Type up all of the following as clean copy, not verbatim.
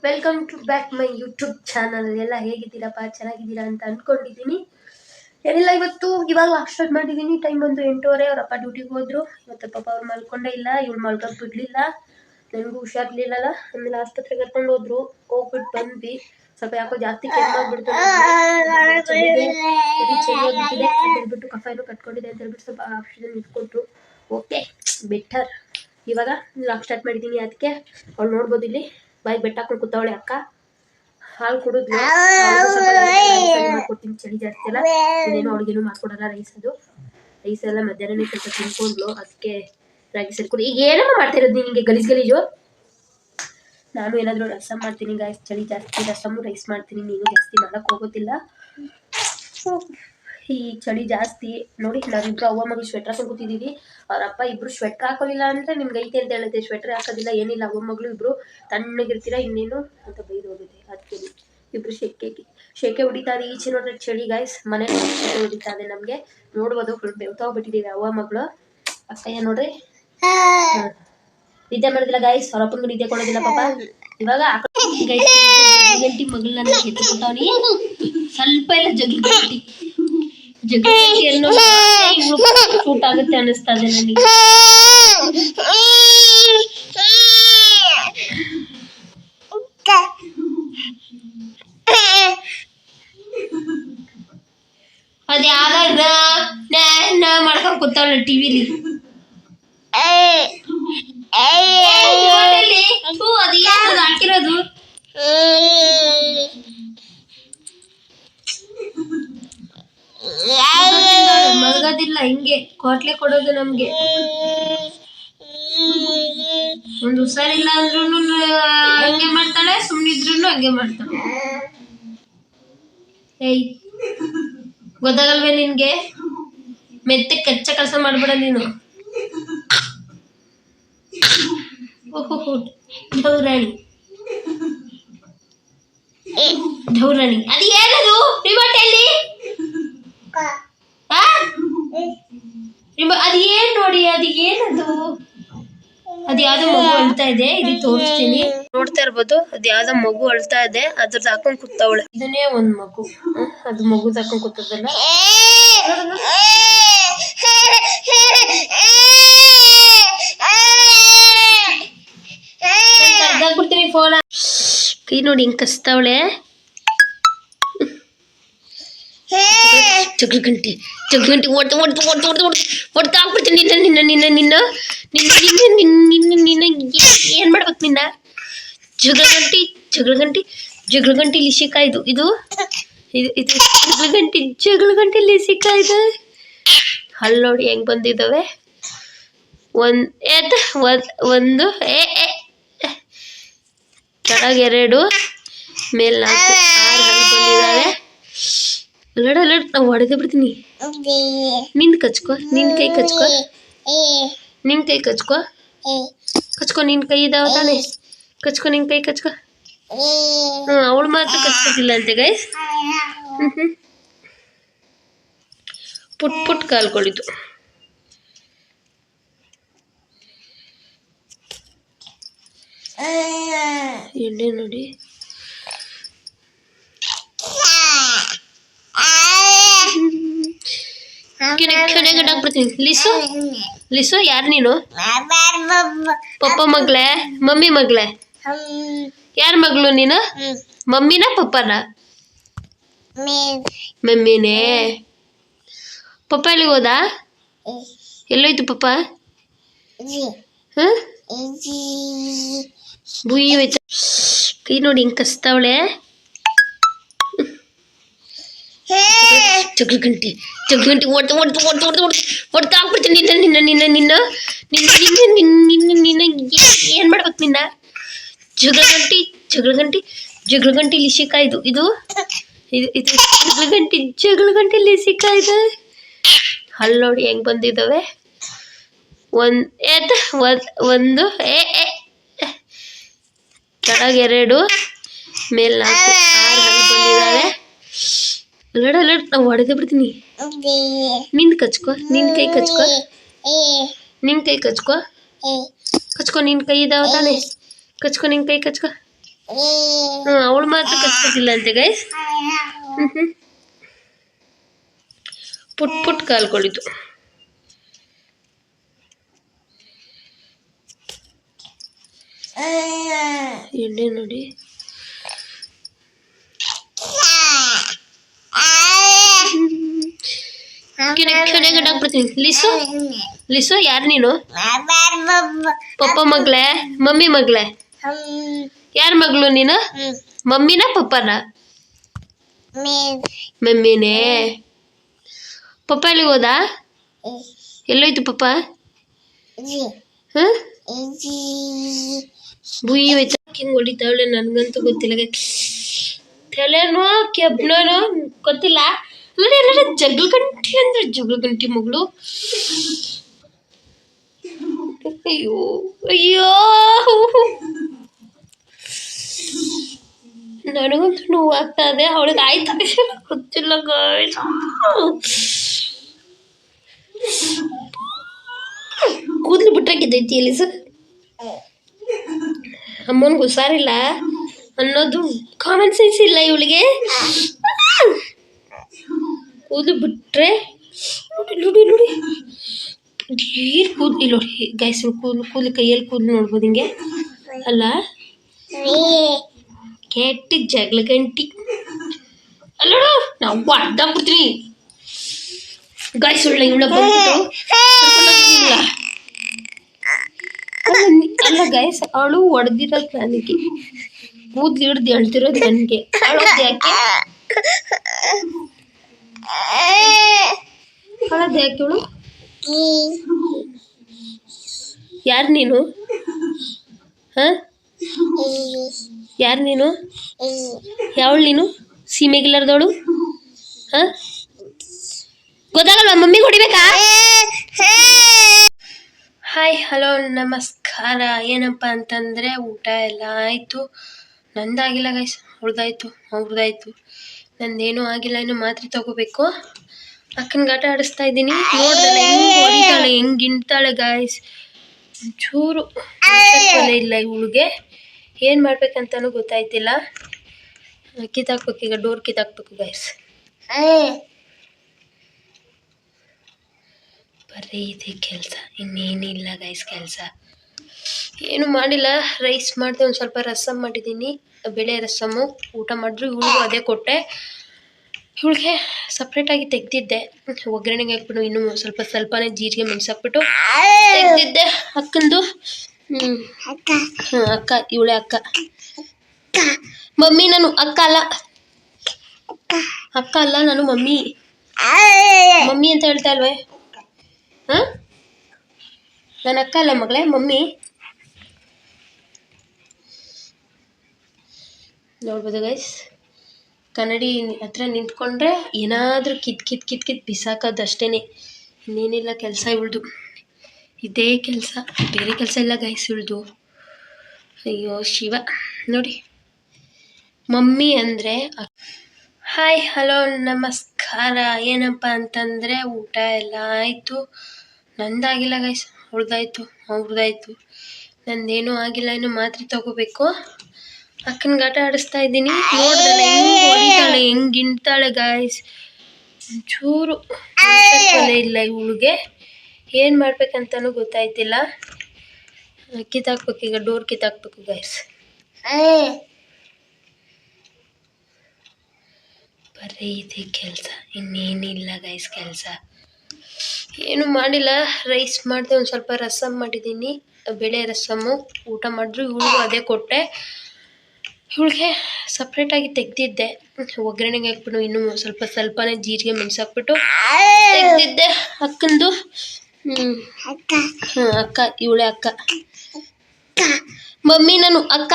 Welcome to back my YouTube channel. ಎಲ್ಲ ಹೇಗಿದ್ದೀರಪ್ಪ, ಚೆನ್ನಾಗಿದ್ದೀರಾ ಅಂತ ಅಂದ್ಕೊಂಡಿದ್ದೀನಿ. ಏನಿಲ್ಲ, ಇವಾಗ ಸ್ಟಾರ್ಟ್ ಮಾಡಿದ್ದೀನಿ. ಟೈಮ್ ಬಂದು 8:30. ಅವರಪ್ಪ ಡ್ಯೂಟಿಗೆ ಹೋದ್ರು. ಇವತ್ತು ಪಾಪ ಅವ್ರು ಮಲ್ಕೊಂಡೇ ಇಲ್ಲ, ಇವ್ಳು ಮಲ್ಕೊಂಡು ಬಿಡ್ಲಿಲ್ಲ. ನನಗೂ ಹುಷಾರ್ಲಿಲ್ಲಲ್ಲ, ಆಮೇಲೆ ಆಸ್ಪತ್ರೆಗೆ ಕರ್ಕೊಂಡು ಹೋದ್ರು. ಹೋಗ್ಬಿಟ್ಟು ಬಂದ್ವಿ. ಸ್ವಲ್ಪ ಯಾಕೋ ಜಾಸ್ತಿ ಕೆಮ್ಮಾಗ್ಬಿಡ್ತು, ಹೇಳ್ಬಿಟ್ಟು ಕಫ ಏನೋ ಕಟ್ಕೊಂಡಿದೆ ಅಂತ ಹೇಳ್ಬಿಟ್ಟು ಸ್ವಲ್ಪ ಆಕ್ಸಿಜನ್ ಇಟ್ಕೊಟ್ರು. Okay, better. ಇವಾಗ ಲಾಕ್ ಸ್ಟಾರ್ಟ್ ಮಾಡಿದ್ದೀನಿ. ಅದಕ್ಕೆ ಅವ್ಳು ನೋಡ್ಬೋದು, ಇಲ್ಲಿ ಬಾಯಿಗೆ ಬೆಟ್ಟ ಹಾಕೊಂಡು ಕೂತವಳೆ ಅಕ್ಕ. ಹಾಲು ಕುಡಿದ್ಲು. ಮಾಡ್ಕೊಡ್ತೀನಿ, ಚಳಿ ಜಾಸ್ತಿ ಅಲ್ಲ. ಇನ್ನೇನು ಅವಳಿಗೇನು ಮಾಡ್ಕೊಡಲ್ಲ. ರೈಸ್ ಎಲ್ಲ ಮಧ್ಯಾಹ್ನ ಸ್ವಲ್ಪ ತಿನ್ಕೊಂಡ್ಲು. ಅದಕ್ಕೆ ರಾಗಿ ಸೇರ್ಕೊಂಡು ಈಗ ಏನಮ್ಮ ಮಾಡ್ತಾ ಇರೋದು ನಿನಗೆ ಗಲೀಜು. ನಾನು ಏನಾದರೂ ರಸಮ್ ಮಾಡ್ತೀನಿ ಗಾಯ್ಸ್, ಚಳಿ ಜಾಸ್ತಿ, ರಸಮ್ ರೈಸ್ ಮಾಡ್ತೀನಿ. ನೀನು ಜಾಸ್ತಿ ಮಾಡಕ್ಕೆ ಹೋಗೋದಿಲ್ಲ, ಈ ಚಳಿ ಜಾಸ್ತಿ. ನೋಡಿ, ನಾವಿಬ್ರು ಅವ್ವ ಮಗಳು ಸ್ವೆಟ್ರ್ ಹಾಕೊಂಡು ಕೂತಿದ್ದೀವಿ. ಅವರಪ್ಪ ಇಬ್ರು ಸ್ವೆಟ್ರ್ ಹಾಕೋಲಿಲ್ಲ ಅಂದ್ರೆ ನಿಮ್ಗೆ ಐತೆ ಅಂತ ಹೇಳುತ್ತೆ. ಸ್ವೆಟ್ರ್ ಹಾಕೋದಿಲ್ಲ, ಏನಿಲ್ಲ. ಅವ್ವ ಮಗಳು ಇಬ್ರು ತಣ್ಣಗಿರ್ತೀರಾ, ಇನ್ನೇನು ಅಂತ ಬೈದು ಹೋಗುತ್ತೆ. ಅದಕ್ಕೆ ಇಬ್ರು ಶೆಕೆ ಹೊಡಿತಾ ಇದೆ. ಈಚೆ ನೋಡ್ರೆ ಚಳಿ ಗಾಯ್ಸ್, ಮನೆ ಶೆಕೆ ಹೊಡಿತಾ ಇದೆ ನಮಗೆ. ನೋಡ್ಬೋದು, ಫುಲ್ ಬೆವ್ತಾಗ್ಬಿಟ್ಟಿದ್ದೀವಿ ಅವ್ವ ಮಗಳು. ಅಕ್ಕಯ್ಯ ನೋಡ್ರಿ ನಿದ್ದೆ ಮಾಡೋದಿಲ್ಲ ಗಾಯ್ಸ್. ಅವರಪ್ಪನಿಗೆ ನಿದ್ದೆ ಕೊಡೋದಿಲ್ಲ ಪಾಪ. ಇವಾಗ ಗಂಟಿ ಮಗಳನ್ನ ಎತ್ತುಬಿಟ್ಟವನಿ. ಸ್ವಲ್ಪ ಎಲ್ಲ ಜಗ್ಗಂಟಿ ಎಲ್ಲೋ ಸೂಟ್ ಆಗುತ್ತೆ ಅನ್ನಿಸ್ತಾ ಇದೆ ನನಗೆ. ಅದ್ ಯಾವ್ದ ಮಾಡ್ಕೊಂಡ್ ಕೂತವಳ ಟಿವಿಲಿ. ಅದು ಹಾಕಿರೋದು ಮಲ್ಗೋದಿಲ್ಲ, ಹಿಂಗೆ ಕೋಟ್ಲೆ ಕೊಡೋದು ನಮ್ಗೆ. ಒಂದು ಹುಷಾರಿಲ್ಲ ಅಂದ್ರೂ ಹಂಗೆ ಮಾಡ್ತಾಳೆ, ಸುಮ್ಮನಿದ್ರು ಹಂಗೆ ಮಾಡ್ತಾಳೆ. ಏಯ್, ಗೊತ್ತಾಗಲ್ವೇ ನಿನ್ಗೆ? ಮೆತ್ತೆ ಕಚ್ಚ ಕೆಲಸ ಮಾಡ್ಬೇಡ ನೀನು. ಓಹೋ, ಢೌರಾಣಿ. ಅದು ಏನದು ರಿಮೋಟ್ ಎಲ್ಲಿ? ಅದು ಏನ್ ನೋಡಿ, ಅದು ಏನದು? ಅದು ಯಾವ್ದೋ ಮಗು ಅಳ್ತಾ ಇದೆ, ಇಲ್ಲಿ ತೋರಿಸ್ತೀನಿ. ನೋಡ್ತಾ ಇರ್ಬೋದು, ಅದು ಯಾವ್ದೋ ಮಗು ಅಳ್ತಾ ಇದೆ, ಅದ್ರದ್ದು ಹಾಕೊಂಡ್ ಕೂತವಳೆ. ಇದನ್ನೇ ಒಂದ್ ಮಗು, ಅದು ಮಗುದ್ ಹಾಕೊಂಡ್ ಕೂತದಲ್ಲ. ಕರ್ದಾಕ್ಬಿಡ್ತೀನಿ ಫೋನ. ಕೈ ನೋಡಿ ಹಿಂಗ್ ಕಸ್ತವಳೆ. ಜಗ್ಗಂಟಿ ಒಡ್ತಾ ಹಾಕ್ಬಿಡ್ತೀನಿ ನಿನ್ನ ಏನ್ ಮಾಡ್ಬೇಕು ನಿನ್ನ? ಜಗಳಗಂಟಿ ಲಿಸಿಕಾ ಇದು ಜಗಳಗಂಟಿ ಲಿಸಿಕಾ ಇದು. ಹಲ್ ನೋಡಿ ಹೆಂಗ್ ಬಂದಿದ್ದಾವೆ. ಒಂದು ಕೆಳಗೆ 2, ಮೇಲ್ 4, 6 ಹಲ್ ಬಂದಿದ್ದಾವೆ. ನಾವು ಹೊಡೆದೇ ಬಿಡ್ತೀನಿ. ನಿನ್ ಕಚ್ಕೋ, ನಿನ್ ಕೈ ಕಚ್ಕೋ, ನಿನ್ ಕೈ ಇದಾವ ತಾನೆ. ಕಚ್ಕೋ, ನಿನ್ ಕೈ ಕಚ್ಕೋ. ಅವಳು ಮಾತ್ರ ಕಚ್ಕೋತಿಲ್ಲ ಅಂತೆ ಗೈಸ್. ಪುಟ್ ಕಾಲ್ಕೊಳಿತು. ಎಣ್ಣೆ ನೋಡಿ. ಲಿಸು ಯಾರು ನೀನು? ಪಪ್ಪ ಮಗ್ಳೆ, ಮಮ್ಮಿ ಮಗ್ಳೆ? ಯಾರ ಮಗಳು ನೀನು? ಮಮ್ಮಿನ ಪಪ್ಪನ? ಮಮ್ಮಿನೇ. ಪಪ್ಪ ಎಲ್ಲಿಗೆ ಹೋದ? ಎಲ್ಲೋಯ್ತು ಪಪ್ಪ? ಬುಯಿ ಹೋಯ್ತ. ಕೈ ನೋಡಿ ಹಿಂಗ್ ಕಸ್ತವಳೆ. ಜಗ್ಗಂಟಿ ಒಡ್ತಾ ಹಾಕ್ಬಿಡ್ತೀನಿ ನಿನ್ನ ಏನ್ ಮಾಡ್ಬೇಕು ನಿನ್ನ? ಜಗಳಗಂಟಿ ಲಿಸಿಕಾ ಇದು ಜಗಳಗಂಟಿ ಲಿಸಿಕಾ ಇದು. ಹಲ್ ನೋಡಿ ಹೆಂಗ್ ಬಂದಿದ್ದಾವೆ. ಒಂದು ಕೆಳಗೆ 2, ಮೇಲ್ 4, 6 ಹಲ್ ಬಂದಿದ್ದಾವೆ. ನಾವು ಹೊಡೆದೇ ಬಿಡ್ತೀನಿ. ನಿನ್ ಕಚ್ಕೋ, ನಿನ್ ಕೈ ಕಚ್ಕೋ, ನಿನ್ ಕೈ ಇದಾವ ತಾನೆ. ಕಚ್ಕೋ, ನಿನ್ ಕೈ ಕಚ್ಕೋ. ಅವಳು ಮಾತ್ರ ಕಚ್ಕೋತಿಲ್ಲ ಅಂತೆ ಗೈಸ್. ಪುಟ್ ಪುಟ್ ಕಾಲ್ಗಳಿದ್ದು. ಎಣ್ಣೆ ನೋಡಿ. ಕೆಳಗಡಾಕ್ಬಿಡ್ತೀನಿ. ಲಿಸು ಲಿಸು ಯಾರು ನೀನು? ಪಪ್ಪ ಮಗ್ಳೆ, ಮಮ್ಮಿ ಮಗ್ಳೆ. ಯಾರ ಮಗಳು ನೀನು? ಮಮ್ಮಿನ ಪಪ್ಪನ? ಮಮ್ಮಿನೇ. ಪಪ್ಪ ಎಲ್ಲಿಗೆ ಹೋದ? ಎಲ್ಲೋಯ್ತು ಪಪ್ಪ? ಬುಯ್ಯಿ ಹೋಯ್ತು. ಹಿಂಗೆ ಹೊಡಿತಾವಳೆ, ನನಗಂತೂ ಗೊತ್ತಿಲ್ಲ. ತಲೆನೋ ಕೆಬ್ನೋ ಗೊತ್ತಿಲ್ಲ. ನೋಡಿ ಎಲ್ಲ ಜಗಳ ಗಂಟಿ ಅಂದ್ರೆ ಜಗಳ ಗಂಟಿ ಮಗಳು. ಅಯ್ಯೋ ಅಯ್ಯೋ, ನನಗಂತೂ ನೋವು ಆಗ್ತಾ ಇದೆ. ಅವಳಿಗೆ ಆಯ್ತು ಗೊತ್ತಿಲ್ಲ. ಕೂದಲು ಬಿಟ್ಟಾಕಿದ್ದೈತಿ ಇಲ್ಲಿ ಸರ್. ಅಮ್ಮನಿಗೆ ಹುಷಾರಿಲ್ಲ ಅನ್ನೋದು ಕಾಮನ್ ಸೆನ್ಸ್ ಇಲ್ಲ ಇವಳಿಗೆ. ಕೂದಲು ಬಿಟ್ರೆ ನೋಡಿ ನೋಡಿ ನೋಡಿ, ಏನು ಕೂದಲು ನೋಡಿ ಗೈಸ್. ಕೂದಲು ಕೈಯಲ್ಲಿ ಕೂದಲು ನೋಡ್ಬೋದು ಹಿಂಗೆ ಅಲ್ಲ. ಕೆಟ್ಟ ಜಗಳ ಗಂಟಿ ಅಲ್ಲ. ನಾವು ಅಡ್ಡಾಕ್ಬಿಡ್ತೀನಿ ಗೈಸ್. ಒಳ್ಳೆ ಇವಳ ಬಂದ್ಬಿಟ್ಟು ಅಲ್ಲ ಗೈಸ್, ಅವಳು ಹೊಡೆದಿರೋದು ನನಗೆ, ಕೂದ್ಲು ಹಿಡ್ದು ಹೇಳ್ತಿರೋದು ನನಗೆ. ಅಳೋದು ಯಾಕೆ? ಅಳೋದು ಯಾಕೆ ಇವಳು? ಯಾರು ನೀನು? ಯಾರು ನೀನು? ಯಾವಳು ನೀನು? ಸೀಮೆಗಿಲ್ಲರ್ದವಳು? ಗೊತ್ತಾಗಲ್ವ? ಮಮ್ಮಿ ಹೊಡಿಬೇಕಾ? ಹಾಯ್ ಹಲೋ ನಮಸ್ಕಾರ. ಏನಪ್ಪ ಅಂತಂದರೆ ಊಟ ಎಲ್ಲ ಆಯಿತು. ನಂದಾಗಿಲ್ಲ ಗೈಸ್, ಅವ್ರದ್ದಾಯ್ತು. ನಂದೇನೂ ಆಗಿಲ್ಲ. ಇನ್ನು ಮಾತ್ರೆ ತಗೋಬೇಕು. ಅಕ್ಕನ ಆಟ ಆಡಿಸ್ತಾ ಇದ್ದೀನಿ. ನೋಡ್ದಲ್ಲ ಹೆಂಗೆ ಹೊಡಿತಾಳೆ, ಹೆಂಗೆ ಗಿಣ್ತಾಳೆ ಗೈಸ್. ಒಂಚೂರು ಇಲ್ಲ ಇವಳಿಗೆ. ಏನು ಮಾಡ್ಬೇಕಂತನೂ ಗೊತ್ತಾಯ್ತಿಲ್ಲ. ಕಿತ್ತಾಕ್ಬೇಕು ಈಗ, ಡೋರ್ ಕಿತ್ತಾಕ್ಬೇಕು ಗೈಸ್. ಬರೀ ಇದೆ ಕೆಲಸ, ಇನ್ನೇನಿಲ್ಲ ಗೈಸ್ ಕೆಲಸ. ಏನು ಮಾಡಿಲ್ಲ. ರೈಸ್ ಮಾಡಿದೆ, ಒಂದು ಸ್ವಲ್ಪ ರಸಮ್ ಮಾಡಿದ್ದೀನಿ, ಬೇಳೆ ರಸಮ್ಮು. ಊಟ ಮಾಡಿದ್ರು. ಇವಳಿಗೂ ಅದೇ ಕೊಟ್ಟೆ. ಇವಳಿಗೆ ಸಪ್ರೇಟಾಗಿ ತೆಗ್ದಿದ್ದೆ, ಒಗ್ಗರಣೆಗೆ ಹಾಕ್ಬಿಟ್ಟು ಇನ್ನೂ ಸ್ವಲ್ಪನೇ ಜೀರಿಗೆ ಮೆಣಸಾಕ್ಬಿಟ್ಟು ತೆಗ್ದಿದ್ದೆ. ಅಕ್ಕಂದು ಅಕ್ಕ, ಇವಳೆ ಅಕ್ಕ. ಮಮ್ಮಿ ನಾನು ಅಕ್ಕ ಅಲ್ಲ ನಾನು ಮಮ್ಮಿ ಅಂತ ಹೇಳ್ತಾ ಇಲ್ವೇ? ನನ್ನ ಅಕ್ಕ ಅಲ್ಲ ಮಗಳೇ, ಮಮ್ಮಿ. ನೋಡ್ಬೋದು ಗೈಸ್, ಕನ್ನಡಿ ಹತ್ರ ನಿಂತ್ಕೊಂಡ್ರೆ ಏನಾದರೂ ಕಿತ್ ಬಿಸಾಕೋದು ಅಷ್ಟೇ. ಇನ್ನೇನಿಲ್ಲ ಕೆಲಸ ಇವಳ್ದು. ಇದೇ ಕೆಲಸ, ಬೇರೆ ಕೆಲಸ ಇಲ್ಲ ಗೈಸ್ ಇವಳ್ದು. ಅಯ್ಯೋ ಶಿವ. ನೋಡಿ ಮಮ್ಮಿ ಅಂದರೆ. ಹಾಯ್ ಹಲೋ ನಮಸ್ಕಾರ. ಏನಪ್ಪ ಅಂತಂದರೆ ಊಟ ಎಲ್ಲ ಆಯಿತು. ನಂದಾಗಿಲ್ಲ ಗೈಸ್, ಅವ್ರದ್ದಾಯ್ತು. ನಂದೇನೂ ಆಗಿಲ್ಲ. ಇನ್ನು ಮಾತ್ರೆ ತಗೋಬೇಕು. ಅಕ್ಕನ ಆಟ ಆಡಿಸ್ತಾ ಇದ್ದೀನಿ. ನೋಡ್ದಲ್ಲ ಹೆಂಗೆ ಹೊಡಿತಾಳೆ, ಹೆಂಗೆ ಗಿಣ್ತಾಳೆ ಗೈಸ್. ಒಂಚೂರು ಇಲ್ಲ ಇವಳಿಗೆ. ಏನು ಮಾಡ್ಬೇಕಂತನೂ ಗೊತ್ತಾಯ್ತಿಲ್ಲ. ಕಿತ್ತಾಕ್ಬೇಕು ಈಗ, ಡೋರ್ ಕಿತ್ತಾಕ್ಬೇಕು ಗೈಸ್. ಬರೀ ಇದೆ ಕೆಲಸ, ಇನ್ನೇನಿಲ್ಲ ಗೈಸ್ ಕೆಲಸ. ಏನು ಮಾಡಿಲ್ಲ. ರೈಸ್ ಮಾಡಿದೆ, ಒಂದು ಸ್ವಲ್ಪ ರಸಮ್ ಮಾಡಿದ್ದೀನಿ, ಬೇಳೆ ರಸಮ್ಮು. ಊಟ ಮಾಡಿದ್ರು. ಇವಳಿಗೂ ಅದೇ ಕೊಟ್ಟೆ. ಇವಳಿಗೆ ಸಪ್ರೇಟಾಗಿ ತೆಗ್ದಿದ್ದೆ, ಒಗ್ಗರಣೆಗೆ ಹಾಕ್ಬಿಟ್ಟು ಇನ್ನೂ ಸ್ವಲ್ಪನೇ ಜೀರಿಗೆ ಮೆಣಸಾಕ್ಬಿಟ್ಟು ತೆಗ್ದಿದ್ದೆ. ಅಕ್ಕಂದು ಅಕ್ಕ, ಇವಳೆ ಅಕ್ಕ. ಮಮ್ಮಿ ನಾನು ಅಕ್ಕ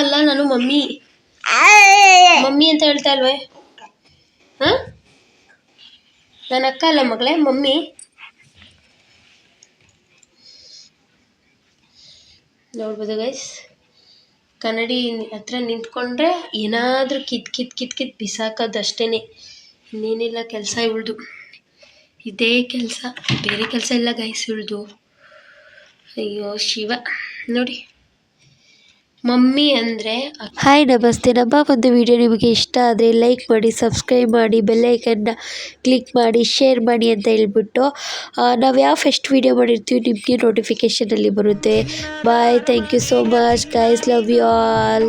ಅಲ್ಲ ನಾನು ಮಮ್ಮಿ ಅಂತ ಹೇಳ್ತಾ ಇಲ್ವೇ? ನನ್ನ ಅಕ್ಕ ಅಲ್ಲ ಮಗಳೇ, ಮಮ್ಮಿ. ನೋಡ್ಬೋದು ಗೈಸ್, ಕನ್ನಡಿ ಹತ್ರ ನಿಂತ್ಕೊಂಡ್ರೆ ಏನಾದರೂ ಕಿತ್ ಬಿಸಾಕೋದು ಅಷ್ಟೇ. ಇನ್ನೇನಿಲ್ಲ ಕೆಲಸ ಇವಳ್ದು. ಇದೇ ಕೆಲಸ, ಬೇರೆ ಕೆಲಸ ಇಲ್ಲ ಗೈಸ್ ಇವಳ್ದು. ಅಯ್ಯೋ ಶಿವ. ನೋಡಿ ಮಮ್ಮಿ ಅಂದರೆ ಹಾಯ್ ನಮಸ್ತೆ. ನಮ್ಮ ಒಂದು ವಿಡಿಯೋ ನಿಮಗೆ ಇಷ್ಟ ಆದರೆ ಲೈಕ್ ಮಾಡಿ, ಸಬ್ಸ್ಕ್ರೈಬ್ ಮಾಡಿ, ಬೆಲ್ಲೈಕನ್ನ ಕ್ಲಿಕ್ ಮಾಡಿ, ಶೇರ್ ಮಾಡಿ ಅಂತ ಹೇಳ್ಬಿಟ್ಟು ನಾವು ಯಾವ ಫಸ್ಟ್ ವಿಡಿಯೋ ಮಾಡಿರ್ತೀವಿ ನಿಮಗೆ ನೋಟಿಫಿಕೇಷನಲ್ಲಿ ಬರುತ್ತೆ. Bye, thank you so much guys, love you all.